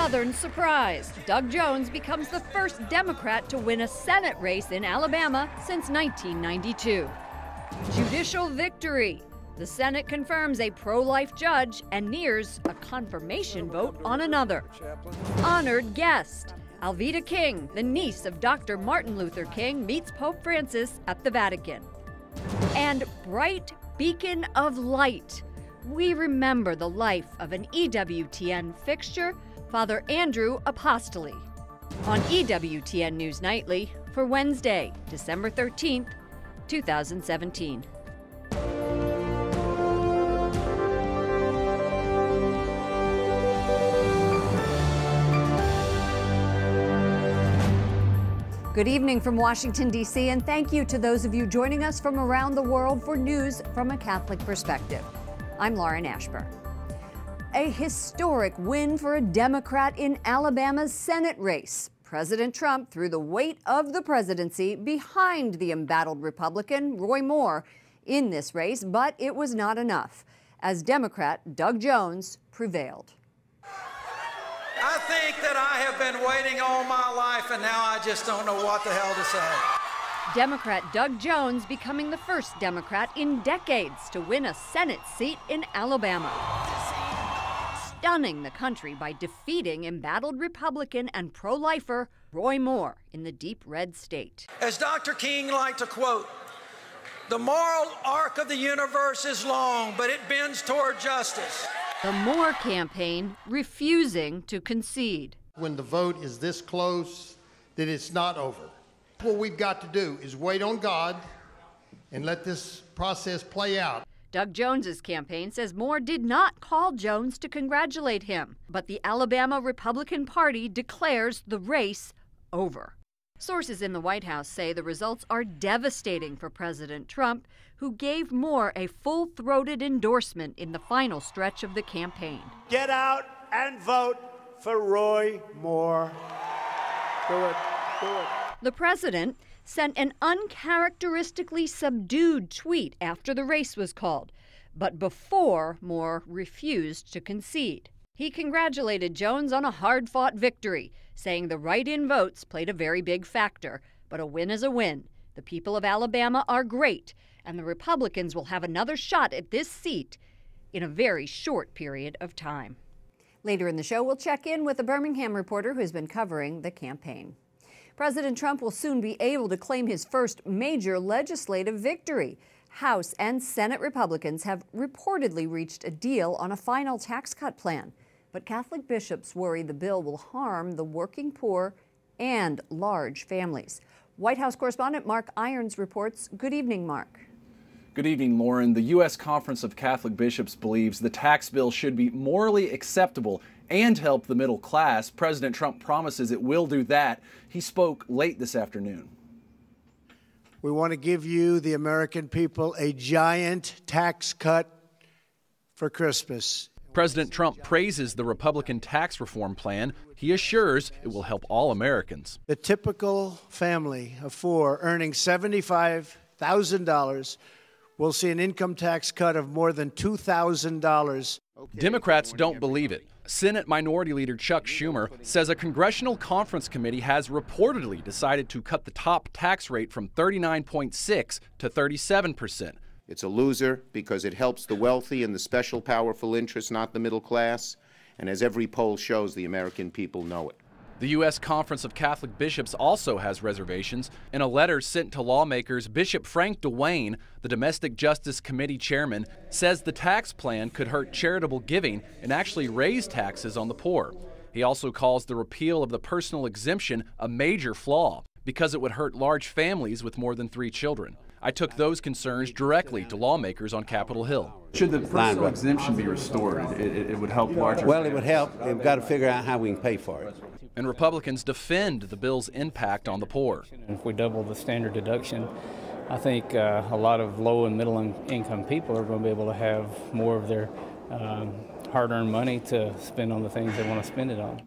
Southern surprise. Doug Jones becomes the first Democrat to win a Senate race in Alabama since 1992. Judicial victory. The Senate confirms a pro-life judge and nears a confirmation vote on another. Honored guest. Alveda King, the niece of Dr. Martin Luther King, meets Pope Francis at the Vatican. And bright beacon of light. We remember the life of an EWTN fixture, Father Andrew Apostoli. On EWTN News Nightly for Wednesday, December 13th, 2017. Good evening from Washington, D.C., and thank you to those of you joining us from around the world for news from a Catholic perspective. I'm Lauren Ashburn. A historic win for a Democrat in Alabama's Senate race. President Trump threw the weight of the presidency behind the embattled Republican, Roy Moore, in this race, but it was not enough, as Democrat Doug Jones prevailed. I think that I have been waiting all my life, and now I just don't know what the hell to say. Democrat Doug Jones becoming the first Democrat in decades to win a Senate seat in Alabama. Stunning the country by defeating embattled Republican and pro-lifer Roy Moore in the deep red state. As Dr. King liked to quote, "The moral arc of the universe is long, but it bends toward justice." The Moore campaign refusing to concede. When the vote is this close, then it's not over. What we've got to do is wait on God and let this process play out. Doug Jones's campaign says Moore did not call Jones to congratulate him, but the Alabama Republican Party declares the race over. Sources in the White House say the results are devastating for President Trump, who gave Moore a full-throated endorsement in the final stretch of the campaign. Get out and vote for Roy Moore. Do it. Do it. The president sent an uncharacteristically subdued tweet after the race was called, but before Moore refused to concede. He congratulated Jones on a hard-fought victory, saying the write-in votes played a very big factor, but a win is a win. The people of Alabama are great, and the Republicans will have another shot at this seat in a very short period of time. Later in the show, we'll check in with a Birmingham reporter who has been covering the campaign. President Trump will soon be able to claim his first major legislative victory. House and Senate Republicans have reportedly reached a deal on a final tax cut plan. But Catholic bishops worry the bill will harm the working poor and large families. White House correspondent Mark Irons reports. Good evening, Mark. Good evening, Lauren. The U.S. Conference of Catholic Bishops believes the tax bill should be morally acceptable and help the middle class. President Trump promises it will do that. He spoke late this afternoon. We want to give you, the American people, a giant tax cut for Christmas. President Trump praises the Republican tax reform plan. He assures it will help all Americans. The typical family of four earning $75,000 will see an income tax cut of more than $2,000. Democrats don't believe it. Senate Minority Leader Chuck Schumer says a congressional conference committee has reportedly decided to cut the top tax rate from 39.6% to 37%. It's a loser because it helps the wealthy and the special powerful interests, not the middle class. And as every poll shows, the American people know it. The U.S. Conference of Catholic Bishops also has reservations. In a letter sent to lawmakers, Bishop Frank DeWayne, the Domestic Justice Committee chairman, says the tax plan could hurt charitable giving and actually raise taxes on the poor. He also calls the repeal of the personal exemption a major flaw because it would hurt large families with more than 3 children. I took those concerns directly to lawmakers on Capitol Hill. Should the personal exemption be restored? It would help larger Well, it would help. We've got to figure out how we can pay for it. And Republicans defend the bill's impact on the poor. If we double the standard deduction, I think a lot of low and middle income people are going to be able to have more of their hard-earned money to spend on the things they want to spend it on.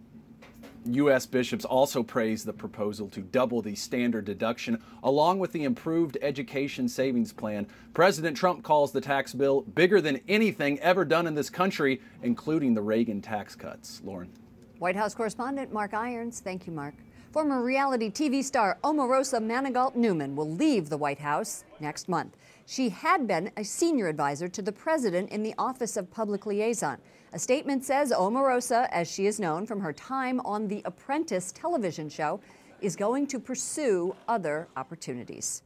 U.S. bishops also praised the proposal to double the standard deduction, along with the improved education savings plan. President Trump calls the tax bill bigger than anything ever done in this country, including the Reagan tax cuts. Lauren. White House correspondent Mark Irons. Thank you, Mark. Former reality TV star Omarosa Manigault-Newman will leave the White House next month. She had been a senior advisor to the president in the Office of Public Liaison. A statement says Omarosa, as she is known from her time on the Apprentice television show, is going to pursue other opportunities.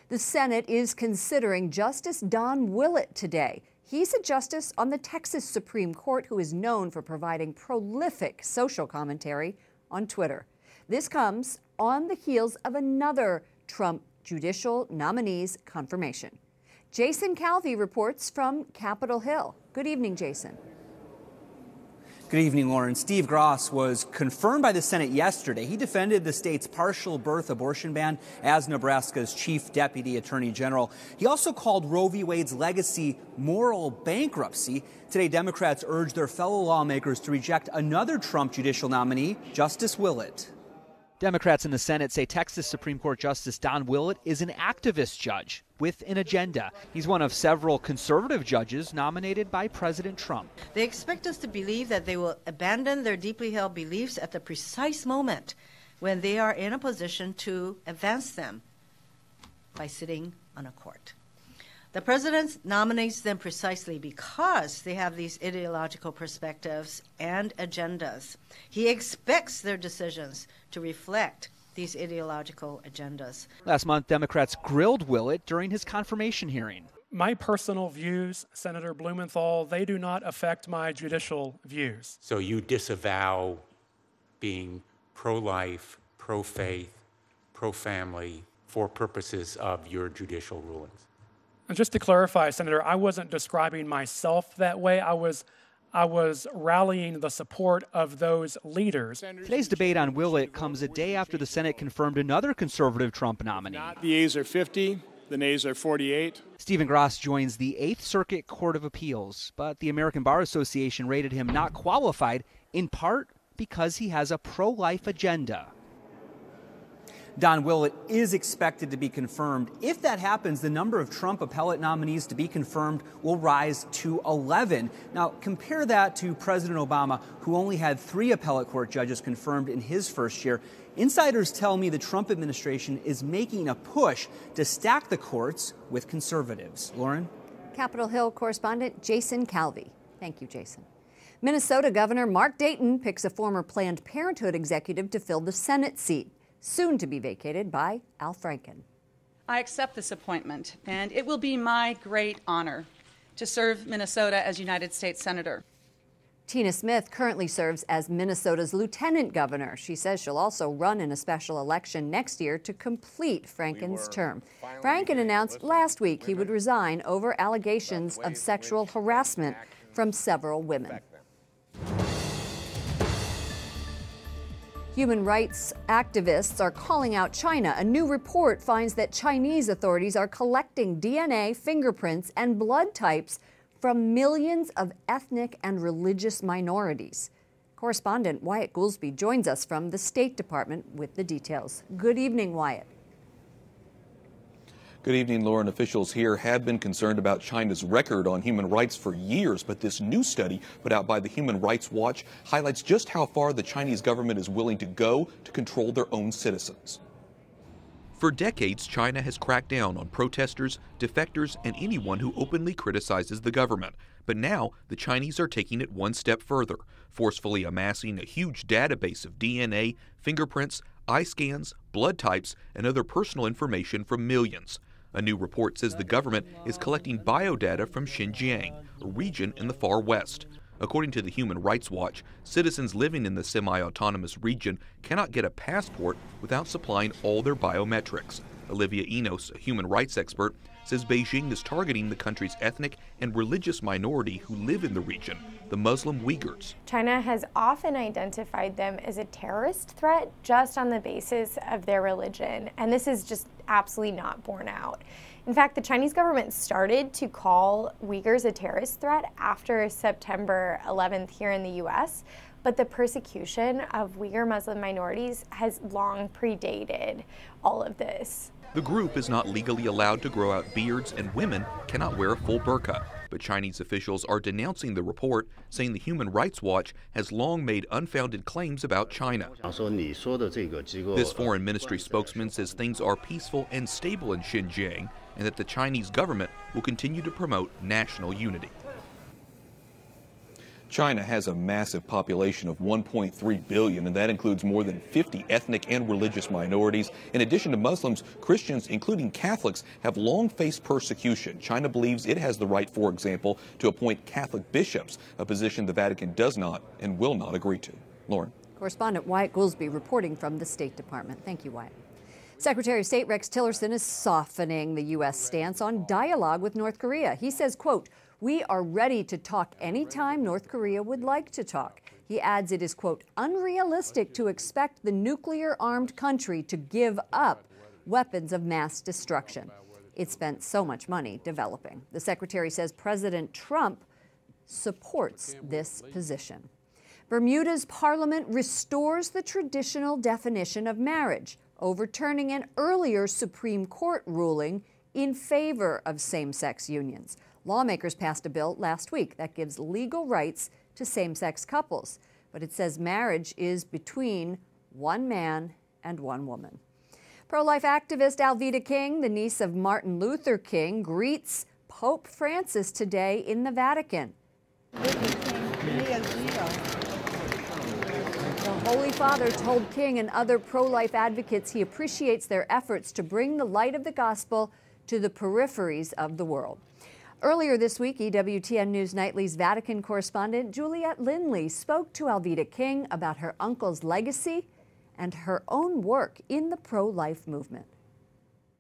The Senate is considering Justice Don Willett today. He's a justice on the Texas Supreme Court who is known for providing prolific social commentary on Twitter. This comes on the heels of another Trump judicial nominee's confirmation. Jason Calvi reports from Capitol Hill. Good evening, Jason. Good evening, Lauren. Steve Gross was confirmed by the Senate yesterday. He defended the state's partial birth abortion ban as Nebraska's chief deputy attorney general. He also called Roe v. Wade's legacy moral bankruptcy. Today, Democrats urged their fellow lawmakers to reject another Trump judicial nominee, Justice Willett. Democrats in the Senate say Texas Supreme Court Justice Don Willett is an activist judge with an agenda. He's one of several conservative judges nominated by President Trump. They expect us to believe that they will abandon their deeply held beliefs at the precise moment when they are in a position to advance them by sitting on a court. The president nominates them precisely because they have these ideological perspectives and agendas. He expects their decisions to reflect these ideological agendas. Last month, Democrats grilled Willett during his confirmation hearing. My personal views, Senator Blumenthal, they do not affect my judicial views. So you disavow being pro-life, pro-faith, pro-family for purposes of your judicial rulings? And just to clarify, Senator, I wasn't describing myself that way. I was rallying the support of those leaders. Today's debate on Willett comes a day after the Senate confirmed another conservative Trump nominee. The yeas are 50, the nays are 48. Stephen Gross joins the 8th Circuit Court of Appeals, but the American Bar Association rated him not qualified, in part because he has a pro-life agenda. Don Willett is expected to be confirmed. If that happens, the number of Trump appellate nominees to be confirmed will rise to 11. Now, compare that to President Obama, who only had 3 appellate court judges confirmed in his first year. Insiders tell me the Trump administration is making a push to stack the courts with conservatives. Lauren? Capitol Hill correspondent Jason Calvi. Thank you, Jason. Minnesota Governor Mark Dayton picks a former Planned Parenthood executive to fill the Senate seat, soon to be vacated by Al Franken. I accept this appointment, and it will be my great honor to serve Minnesota as United States Senator. Tina Smith currently serves as Minnesota's lieutenant governor. She says she'll also run in a special election next year to complete Franken's term. Franken announced last week he would resign over allegations of sexual harassment from several women. Human rights activists are calling out China. A new report finds that Chinese authorities are collecting DNA, fingerprints, and blood types from millions of ethnic and religious minorities. Correspondent Wyatt Goolsby joins us from the State Department with the details. Good evening, Wyatt. Good evening, Lauren. Officials here have been concerned about China's record on human rights for years, but this new study put out by the Human Rights Watch highlights just how far the Chinese government is willing to go to control their own citizens. For decades, China has cracked down on protesters, defectors, and anyone who openly criticizes the government. But now, the Chinese are taking it one step further, forcefully amassing a huge database of DNA, fingerprints, eye scans, blood types, and other personal information from millions. A new report says the government is collecting biodata from Xinjiang, a region in the far west. According to the Human Rights Watch, citizens living in the semi-autonomous region cannot get a passport without supplying all their biometrics. Olivia Enos, a human rights expert, says Beijing is targeting the country's ethnic and religious minority who live in the region, the Muslim Uyghurs. China has often identified them as a terrorist threat just on the basis of their religion, and this is just absolutely not borne out. In fact, the Chinese government started to call Uyghurs a terrorist threat after September 11th here in the U.S., but the persecution of Uyghur Muslim minorities has long predated all of this. The group is not legally allowed to grow out beards, and women cannot wear a full burqa. But Chinese officials are denouncing the report, saying the Human Rights Watch has long made unfounded claims about China. This foreign ministry spokesman says things are peaceful and stable in Xinjiang, and that the Chinese government will continue to promote national unity. China has a massive population of 1.3 billion, and that includes more than 50 ethnic and religious minorities. In addition to Muslims, Christians, including Catholics, have long faced persecution. China believes it has the right, for example, to appoint Catholic bishops, a position the Vatican does not and will not agree to. Lauren. Correspondent Wyatt Goolsby reporting from the State Department. Thank you, Wyatt. Secretary of State Rex Tillerson is softening the U.S. stance on dialogue with North Korea. He says, quote, "We are ready to talk anytime North Korea would like to talk." He adds it is, quote, "unrealistic to expect the nuclear-armed country to give up weapons of mass destruction. It spent so much money developing." The secretary says President Trump supports this position. Bermuda's parliament restores the traditional definition of marriage, overturning an earlier Supreme Court ruling in favor of same-sex unions. Lawmakers passed a bill last week that gives legal rights to same-sex couples, but it says marriage is between one man and one woman. Pro-life activist Alveda King, the niece of Martin Luther King, greets Pope Francis today in the Vatican. The Holy Father told King and other pro-life advocates he appreciates their efforts to bring the light of the gospel to the peripheries of the world. Earlier this week, EWTN News Nightly's Vatican correspondent Juliette Lindley spoke to Alveda King about her uncle's legacy and her own work in the pro-life movement.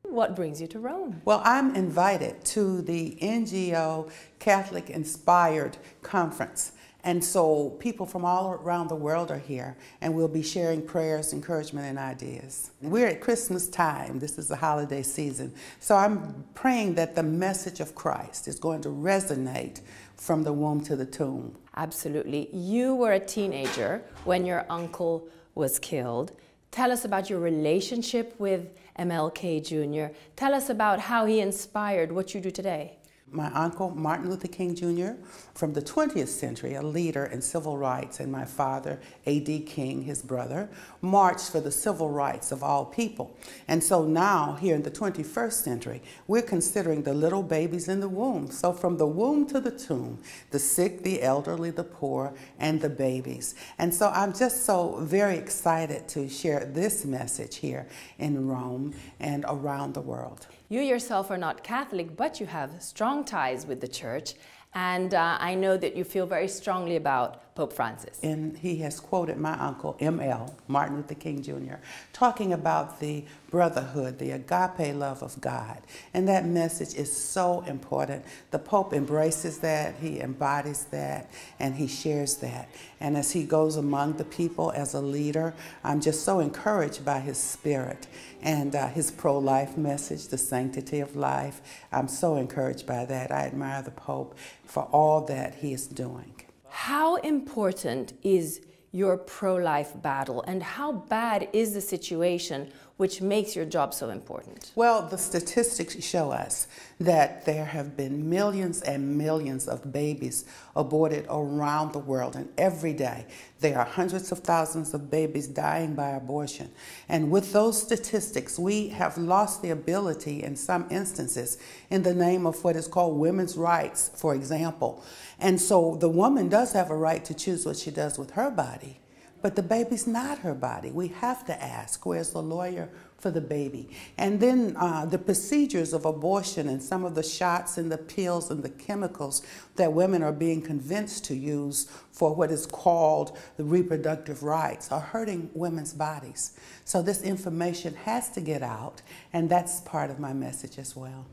What brings you to Rome? Well, I'm invited to the NGO Catholic Inspired Conference. And so people from all around the world are here, and we'll be sharing prayers, encouragement, and ideas. We're at Christmas time. This is the holiday season. So I'm praying that the message of Christ is going to resonate from the womb to the tomb. Absolutely. You were a teenager when your uncle was killed. Tell us about your relationship with MLK Jr. Tell us about how he inspired what you do today. My uncle, Martin Luther King Jr., from the 20th century, a leader in civil rights, and my father, A.D. King, his brother, marched for the civil rights of all people. And so now, here in the 21st century, we're considering the little babies in the womb. So from the womb to the tomb, the sick, the elderly, the poor, and the babies. And so I'm just so very excited to share this message here in Rome and around the world. You yourself are not Catholic, but you have strong ties with the church, and I know that you feel very strongly about Pope Francis. And he has quoted my uncle, M.L., Martin Luther King Jr., talking about the brotherhood, the agape love of God. And that message is so important. The Pope embraces that, he embodies that, and he shares that. And as he goes among the people as a leader, I'm just so encouraged by his spirit and his pro-life message, the sanctity of life. I'm so encouraged by that. I admire the Pope for all that he is doing. How important is your pro-life battle, and how bad is the situation which makes your job so important? Well, the statistics show us that there have been millions and millions of babies aborted around the world, and every day there are hundreds of thousands of babies dying by abortion. And with those statistics, we have lost the ability in some instances in the name of what is called women's rights, for example. And so the woman does have a right to choose what she does with her body, but the baby's not her body. We have to ask, where's the lawyer for the baby? And then the procedures of abortion and some of the shots and the pills and the chemicals that women are being convinced to use for what is called the reproductive rights are hurting women's bodies. So this information has to get out, and that's part of my message as well.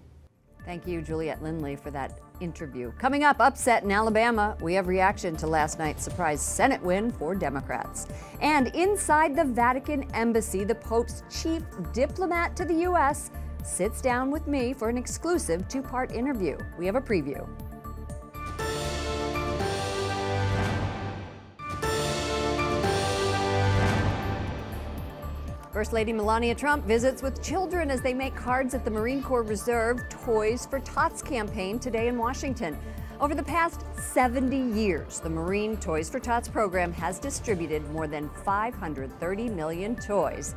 Thank you, Juliette Lindley, for that interview. Coming up, upset in Alabama. We have reaction to last night's surprise Senate win for Democrats. And inside the Vatican embassy, the Pope's chief diplomat to the U.S. sits down with me for an exclusive two-part interview. We have a preview. First Lady Melania Trump visits with children as they make cards at the Marine Corps Reserve Toys for Tots campaign today in Washington. Over the past 70 years, the Marine Toys for Tots program has distributed more than 530 million toys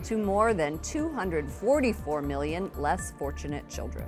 to more than 244 million less fortunate children.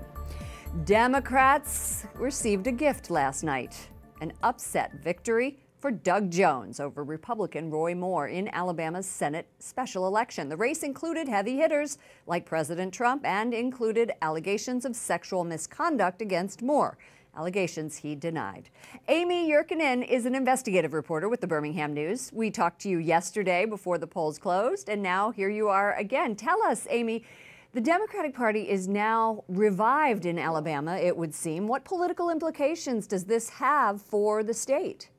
Democrats received a gift last night, an upset victory for Doug Jones over Republican Roy Moore in Alabama's Senate special election. The race included heavy hitters like President Trump and included allegations of sexual misconduct against Moore, allegations he denied. Amy Yurkanin is an investigative reporter with the Birmingham News. We talked to you yesterday before the polls closed, and now here you are again. Tell us, Amy, the Democratic Party is now revived in Alabama, it would seem. What political implications does this have for the state?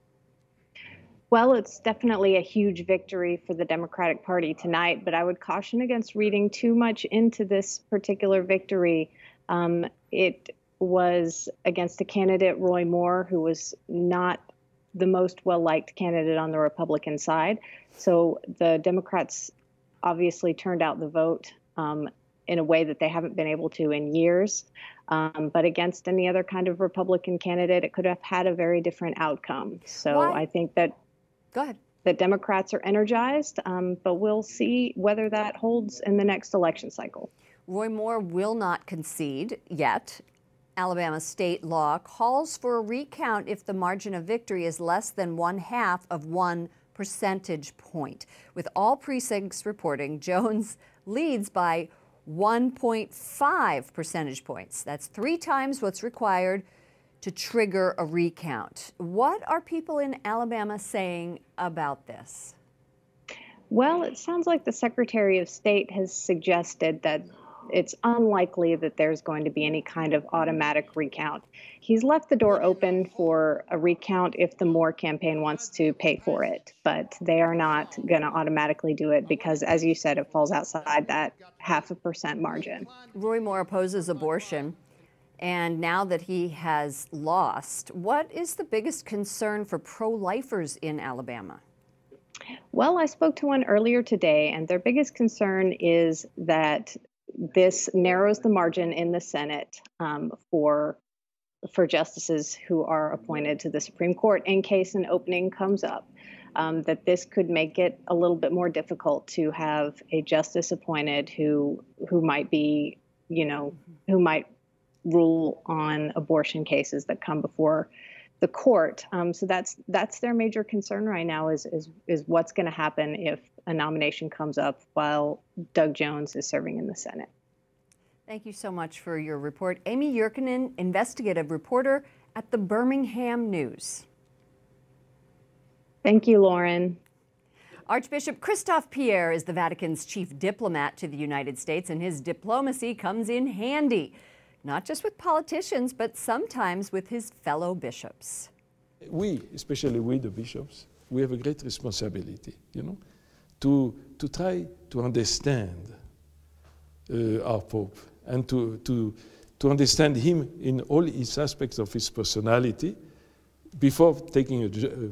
Well, it's definitely a huge victory for the Democratic Party tonight, but I would caution against reading too much into this particular victory. It was against a candidate, Roy Moore, who was not the most well-liked candidate on the Republican side. So the Democrats obviously turned out the vote in a way that they haven't been able to in years. But against any other kind of Republican candidate, it could have had a very different outcome. So I think that Go ahead. The Democrats are energized, but we'll see whether that holds in the next election cycle. Roy Moore will not concede yet. Alabama state law calls for a recount if the margin of victory is less than 1/2 of 1 percentage point. With all precincts reporting, Jones leads by 1.5 percentage points. That's 3 times what's required to trigger a recount. What are people in Alabama saying about this? Well, it sounds like the Secretary of State has suggested that it's unlikely that there's going to be any kind of automatic recount. He's left the door open for a recount if the Moore campaign wants to pay for it, but they are not going to automatically do it because, as you said, it falls outside that 0.5% margin. Roy Moore opposes abortion. And now that he has lost, what is the biggest concern for pro-lifers in Alabama? Well, I spoke to one earlier today, and their biggest concern is that this narrows the margin in the Senate for justices who are appointed to the Supreme Court in case an opening comes up. That this could make it a little bit more difficult to have a justice appointed who might be, who might rule on abortion cases that come before the court. So that's their major concern right now is what's going to happen if a nomination comes up while Doug Jones is serving in the Senate. Thank you so much for your report. Amy Yurkanin, investigative reporter at the Birmingham News. Thank you, Lauren. Archbishop Christophe Pierre is the Vatican's chief diplomat to the United States, and his diplomacy comes in handy. Not just with politicians, but sometimes with his fellow bishops. We, especially we the bishops, we have a great responsibility, to try to understand our Pope and to understand him in all his aspects of his personality before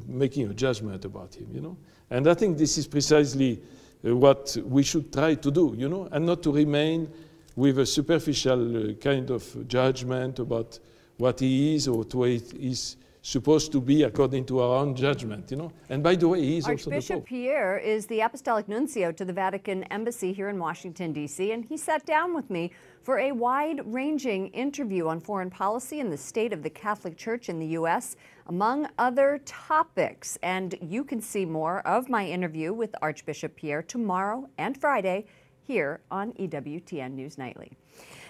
making a judgment about him, And I think this is precisely what we should try to do, and not to remain with a superficial kind of judgment about what he is or what he is supposed to be according to our own judgment, And by the way, he is also the Pope. Archbishop Pierre is the Apostolic Nuncio to the Vatican Embassy here in Washington, D.C., and he sat down with me for a wide-ranging interview on foreign policy and the state of the Catholic Church in the U.S., among other topics. And you can see more of my interview with Archbishop Pierre tomorrow and Friday here on EWTN News Nightly.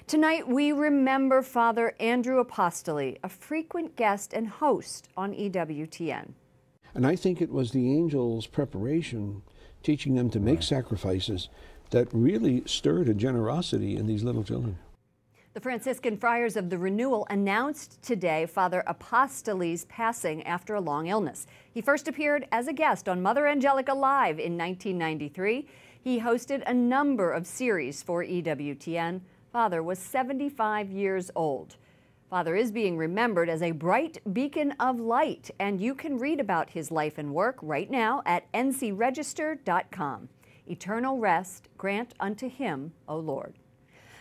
Tonight, we remember Father Andrew Apostoli, a frequent guest and host on EWTN. And I think it was the angels' preparation, teaching them to make sacrifices, that really stirred a generosity in these little children. The Franciscan Friars of the Renewal announced today Father Apostoli's passing after a long illness. He first appeared as a guest on Mother Angelica Live in 1993. He hosted a number of series for EWTN. Father was 75 years old. Father is being remembered as a bright beacon of light, and you can read about his life and work right now at ncregister.com. eternal rest grant unto him, O Lord.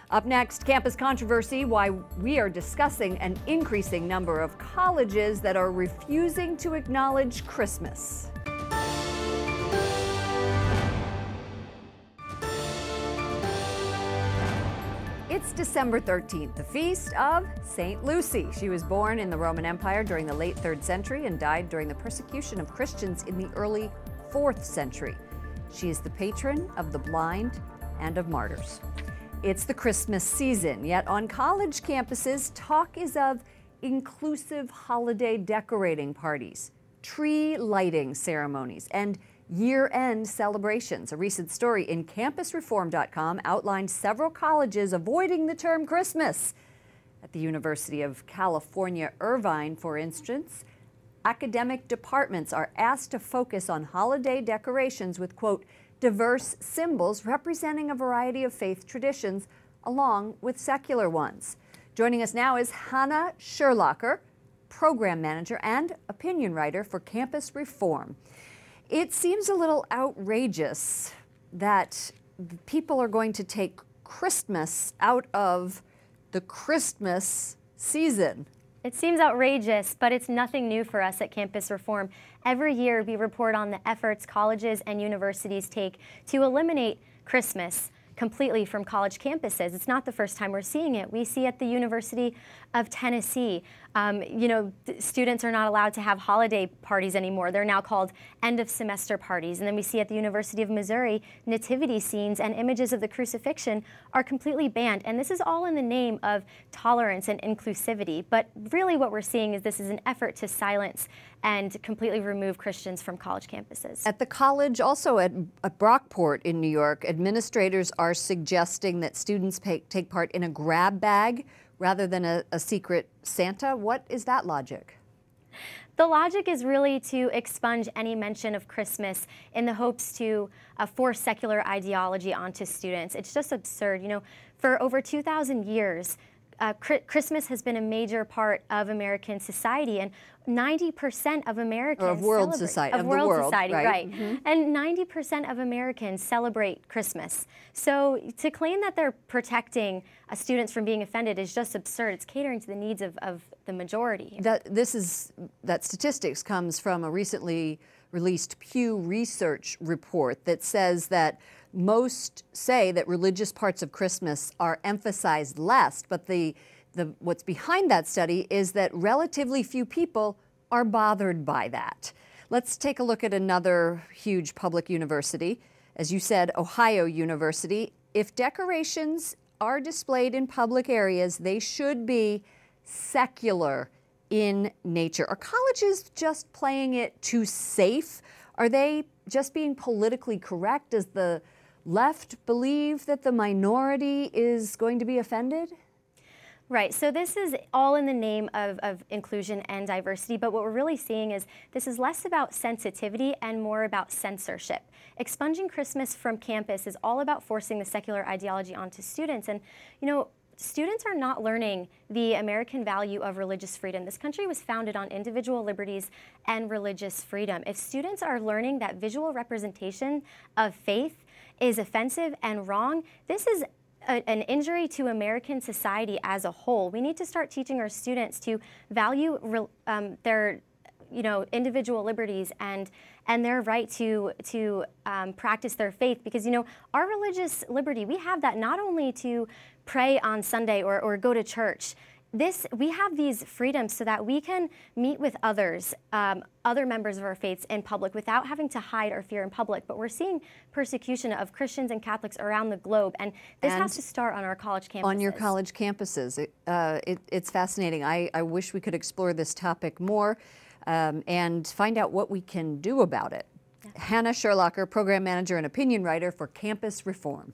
Up next, campus controversy, why we are discussing an increasing number of colleges that are refusing to acknowledge Christmas. It's December 13th, the feast of St. Lucy. She was born in the Roman Empire during the late 3rd century and died during the persecution of Christians in the early 4th century. She is the patron of the blind and of martyrs. It's the Christmas season, yet on college campuses, talk is of inclusive holiday decorating parties, tree lighting ceremonies, and year-end celebrations. A recent story in campusreform.com outlined several colleges avoiding the term Christmas. At the University of California, Irvine, for instance, academic departments are asked to focus on holiday decorations with, quote, diverse symbols representing a variety of faith traditions, along with secular ones. Joining us now is Hannah Sherlocker, program manager and opinion writer for Campus Reform. It seems a little outrageous that people are going to take Christmas out of the Christmas season. It seems outrageous, but it's nothing new for us at Campus Reform. Every year we report on the efforts colleges and universities take to eliminate Christmas completely from college campuses. It's not the first time we're seeing it. We see at the University of Tennessee, students are not allowed to have holiday parties anymore. They're now called end of semester parties. And then we see at the University of Missouri, nativity scenes and images of the crucifixion are completely banned. And this is all in the name of tolerance and inclusivity. But really what we're seeing is this is an effort to silence and completely remove Christians from college campuses. At the college, also at Brockport in New York, administrators are suggesting that students take part in a grab bag rather than a secret Santa. What is that logic? The logic is really to expunge any mention of Christmas in the hopes to force secular ideology onto students. It's just absurd. You know, for over 2,000 years, Christmas has been a major part of American society, and 90% of Americans of world society, of world society, right? Mm-hmm. And 90% of Americans celebrate Christmas. So to claim that they're protecting students from being offended is just absurd. It's catering to the needs of the majority. That statistics comes from a recently released Pew Research report that says that most say that religious parts of Christmas are emphasized less, but what's behind that study is that relatively few people are bothered by that. Let's take a look at another huge public university. As you said, Ohio University. If decorations are displayed in public areas, they should be secular in nature. Are colleges just playing it too safe? Are they just being politically correct? Does the left believe that the minority is going to be offended? Right, so this is all in the name of inclusion and diversity, but what we're really seeing is this is less about sensitivity and more about censorship. Expunging Christmas from campus is all about forcing the secular ideology onto students, and students are not learning the American value of religious freedom. This country was founded on individual liberties and religious freedom. If students are learning that visual representation of faith is offensive and wrong, this is an injury to American society as a whole. We need to start teaching our students to value their individual liberties and their right to practice their faith, because our religious liberty, we have that not only to pray on Sunday or go to church. We have these freedoms so that we can meet with others, other members of our faiths in public without having to hide or fear in public. But we're seeing persecution of Christians and Catholics around the globe, and this has to start on our college campuses. On your college campuses. It's fascinating. I wish we could explore this topic more and find out what we can do about it. Yeah. Hannah Sherlocker, program manager and opinion writer for Campus Reform.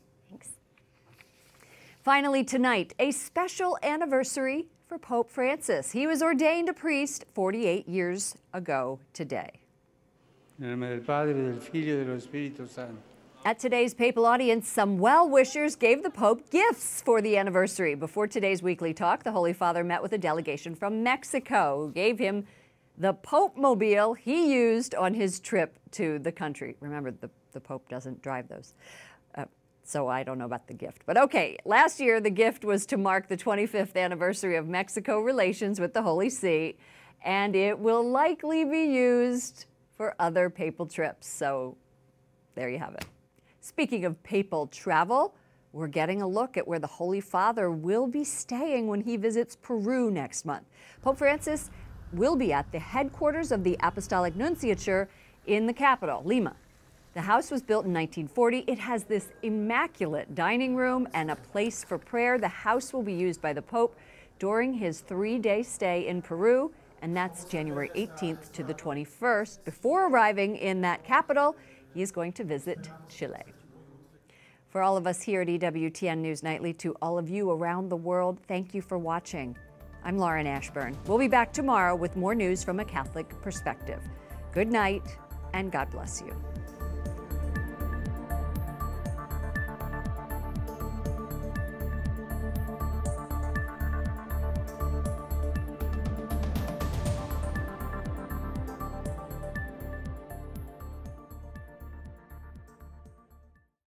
Finally tonight, a special anniversary for Pope Francis. He was ordained a priest 48 years ago today. At today's papal audience, some well-wishers gave the Pope gifts for the anniversary. Before today's weekly talk, the Holy Father met with a delegation from Mexico who gave him the Pope-mobile he used on his trip to the country. Remember, the the Pope doesn't drive those. So I don't know about the gift. But okay, last year the gift was to mark the 25th anniversary of Mexico relations with the Holy See, and it will likely be used for other papal trips. So there you have it. Speaking of papal travel, we're getting a look at where the Holy Father will be staying when he visits Peru next month. Pope Francis will be at the headquarters of the Apostolic Nunciature in the capital, Lima. The house was built in 1940. It has this immaculate dining room and a place for prayer. The house will be used by the Pope during his 3-day stay in Peru, and that's January 18th to the 21st. Before arriving in that capital, he is going to visit Chile. For all of us here at EWTN News Nightly, to all of you around the world, thank you for watching. I'm Lauren Ashburn. We'll be back tomorrow with more news from a Catholic perspective. Good night, and God bless you.